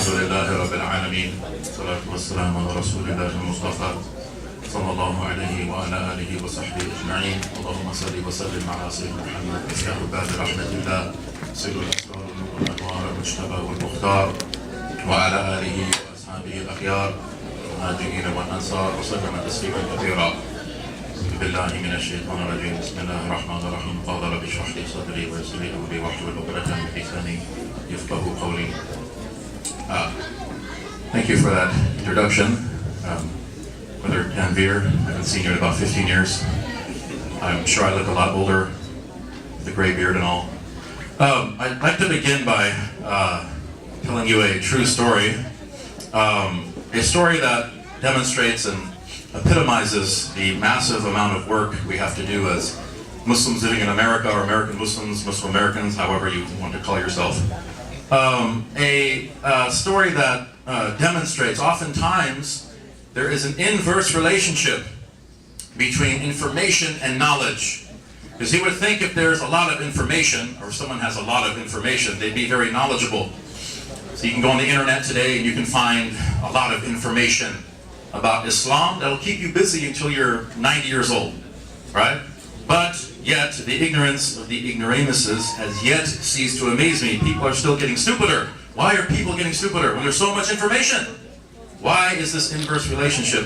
الحمد لله رب العالمين والصلاة والسلام على رسول الله المصطفى صلى الله عليه وعلى آله وصحبه أجمعين. اللهم صل وسلم على سيدنا محمد مفتاح باب رحمة الله سر الأسرار والنور والأنوار المجتبى والمختار وعلى آله وأصحابه الأخيار المهاجرين والأنصار وسلم تسليما كثيرا. بالله من الشيطان الرجيم. بسم الله الرحمن الرحيم. قال رب اشرح لي صدري ويسر لي أمري واحلل عقدة من لساني يفقهوا قولي. Thank you for that introduction. Brother Tanvir, I haven't seen you in about 15 years. I'm sure I look a lot older with the gray beard and all. I'd like to begin by telling you a true story. A story that demonstrates and epitomizes the massive amount of work we have to do as Muslims living in America, or American Muslims, Muslim Americans, however you want to call yourself. A story that demonstrates oftentimes there is an inverse relationship between information and knowledge. Because you would think if there's a lot of information, or someone has a lot of information, they'd be very knowledgeable. So you can go on the internet today and you can find a lot of information about Islam that'll keep you busy until you're 90 years old, right? But yet the ignorance of the ignoramuses has yet ceased to amaze me. People are still getting stupider. Why are people getting stupider when there's so much information? Why is this inverse relationship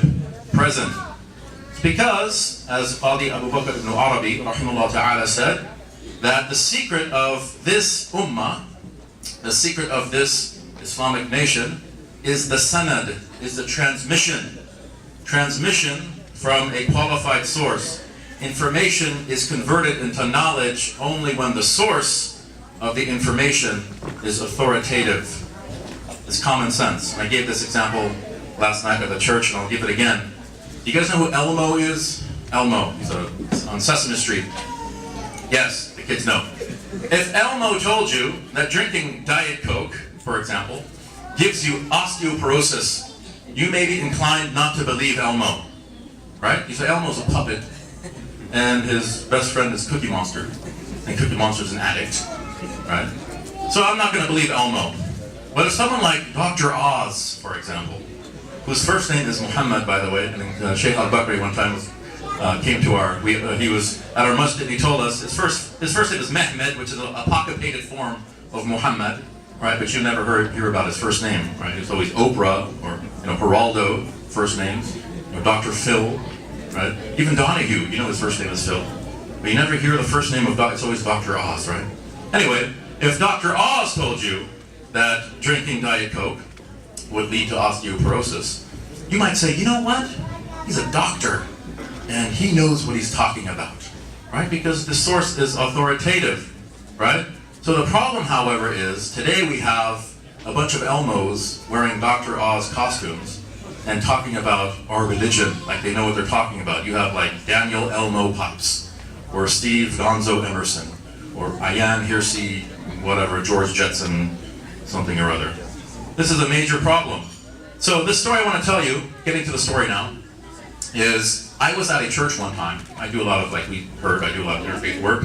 present? It's because, as Qadi Abu Bakr ibn Arabi rahimahullah ta'ala said, that the secret of this ummah, the secret of this Islamic nation, is the sanad, is the transmission. Transmission from a qualified source. Information is converted into knowledge only when the source of the information is authoritative. It's common sense. I gave this example last night at the church, and I'll give it again. Do you guys know who Elmo is? Elmo. He's on Sesame Street. Yes, the kids know. If Elmo told you that drinking Diet Coke, for example, gives you osteoporosis, you may be inclined not to believe Elmo, right? You say Elmo's a puppet, and his best friend is Cookie Monster, and Cookie Monster's an addict, right? So I'm not going to believe Elmo. But if someone like Dr. Oz, for example, whose first name is Muhammad, by the way, and Sheikh al-Bakri one time came to our, he was at our masjid, and he told us his first name is Mehmed, which is a apocryphated form of Muhammad, right? But you never hear about his first name, right? It's always Oprah or Geraldo, first names, Dr. Phil, right? Even Donahue, his first name is Phil, but you never hear the first name of it's always Dr. Oz, right? Anyway, if Dr. Oz told you that drinking Diet Coke would lead to osteoporosis, you might say, you know what? He's a doctor, and he knows what he's talking about, right? Because the source is authoritative, right? So the problem, however, is today we have a bunch of Elmos wearing Dr. Oz costumes and talking about our religion like they know what they're talking about. You have like Daniel Elmo Pipes, or Steve Gonzo Emerson, or Ian Hersey, whatever, George Jetson, something or other. This is a major problem. So this story I want to tell you, getting to the story now, is I was at a church one time. I do a lot of, like we heard, I do a lot of interfaith work.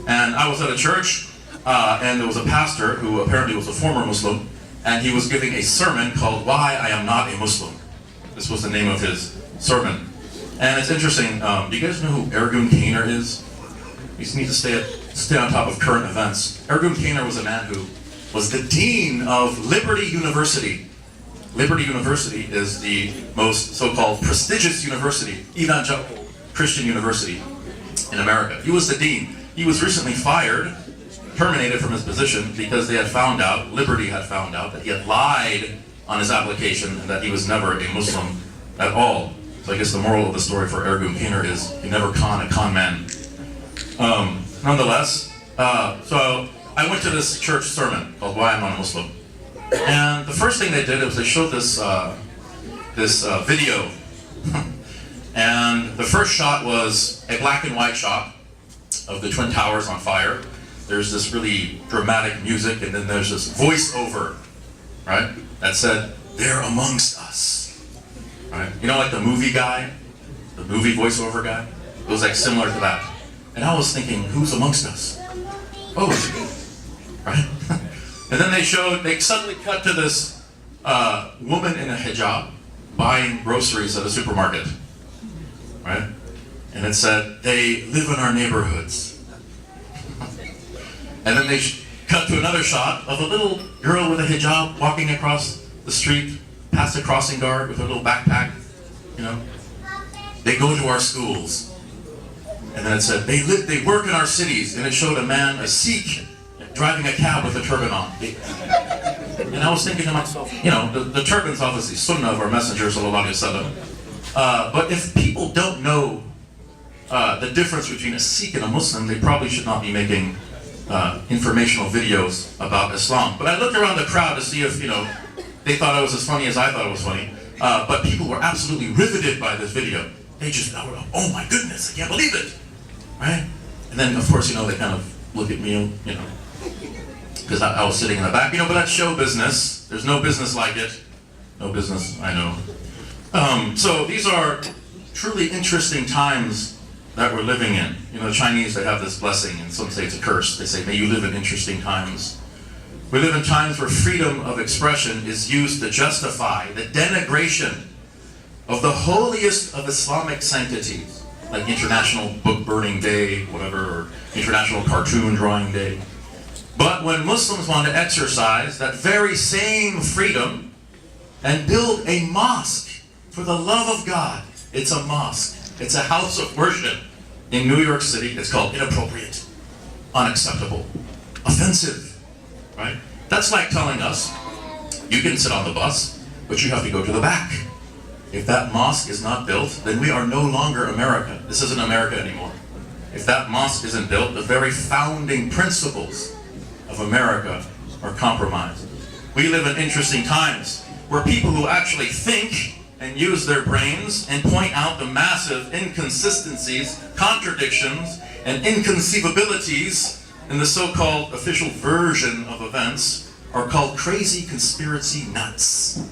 And I was at a church, and there was a pastor who apparently was a former Muslim, and he was giving a sermon called Why I Am Not a Muslim. This was the name of his sermon. And it's interesting, do you guys know who Ergun Kaner is? You just need to stay on top of current events. Ergun Kaner was a man who was the dean of Liberty University. Liberty University is the most so-called prestigious university, evangelical Christian university in America. He was the dean. He was recently fired, terminated from his position because they had found out, Liberty had found out, that he had lied on his application and that he was never a Muslim at all. So I guess the moral of the story for Ergun Kaner is you never con a con man. Nonetheless, so I went to this church sermon called Why I'm Not a Muslim. And the first thing they did was they showed this video. And the first shot was a black and white shot of the Twin Towers on fire. There's this really dramatic music, and then there's this voiceover, right? That said, "They're amongst us," right? Like the movie guy, the movie voiceover guy? It was like similar to that. And I was thinking, who's amongst us? Oh, it's me, right? And then they suddenly cut to this woman in a hijab buying groceries at a supermarket, right? And it said, they live in our neighborhoods. And then they cut to another shot of a little girl with a hijab walking across the street, past a crossing guard with her little backpack, you know. They go to our schools. And then it said, they work in our cities. And it showed a man, a Sikh, driving a cab with a turban on. And I was thinking to myself, you know, the turban's obviously sunnah of our messenger, sallallahu alaihi wasallam. But if people don't know the difference between a Sikh and a Muslim, they probably should not be making informational videos about Islam. But I looked around the crowd to see if, you know, they thought it was as funny as I thought it was funny. But people were absolutely riveted by this video. They just, oh my goodness, I can't believe it, right? And then, of course, you know, they kind of look at me, you know, because I was sitting in the back, you know, but that's show business. There's no business like it. No business, I know. So these are truly interesting times that we're living in. You know, the Chinese, they have this blessing, and some say it's a curse. They say, may you live in interesting times. We live in times where freedom of expression is used to justify the denigration of the holiest of Islamic sanctities, like International Book Burning Day, whatever, or International Cartoon Drawing Day. But when Muslims want to exercise that very same freedom and build a mosque for the love of God, it's a mosque. It's a house of worship in New York City. It's called inappropriate, unacceptable, offensive, right? That's like telling us, you can sit on the bus, but you have to go to the back. If that mosque is not built, then we are no longer America. This isn't America anymore. If that mosque isn't built, the very founding principles of America are compromised. We live in interesting times where people who actually think and use their brains and point out the massive inconsistencies, contradictions, and inconceivabilities in the so-called official version of events are called crazy conspiracy nuts.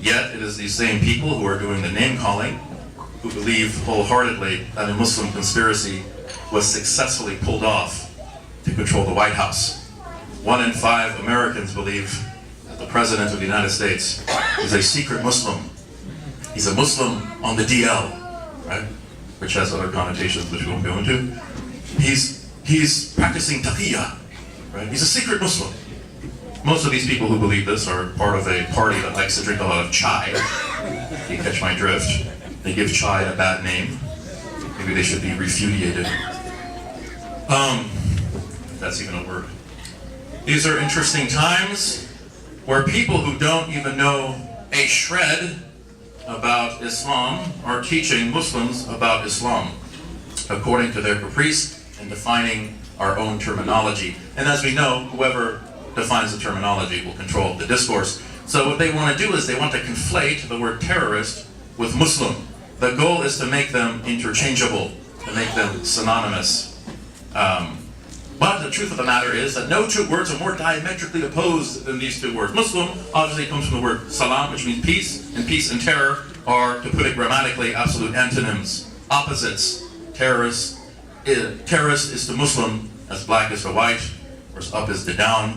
Yet it is these same people who are doing the name-calling who believe wholeheartedly that a Muslim conspiracy was successfully pulled off to control the White House. 1 in 5 Americans believe that the President of the United States is a secret Muslim. He's a Muslim on the DL, right? Which has other connotations which we won't go into. He's practicing taqiyya, right? He's a secret Muslim. Most of these people who believe this are part of a party that likes to drink a lot of chai. You catch my drift. They give chai a bad name. Maybe they should be refugiated. If that's even a word. These are interesting times where people who don't even know a shred about Islam are teaching Muslims about Islam according to their caprice and defining our own terminology. And as we know, whoever defines the terminology will control the discourse. So what they want to do is they want to conflate the word terrorist with Muslim. The goal is to make them interchangeable, to make them synonymous. But the truth of the matter is that no two words are more diametrically opposed than these two words. Muslim obviously comes from the word salam, which means peace, and peace and terror are, to put it grammatically, absolute antonyms, opposites. Terrorist is to Muslim as black is to white, or as up is to down.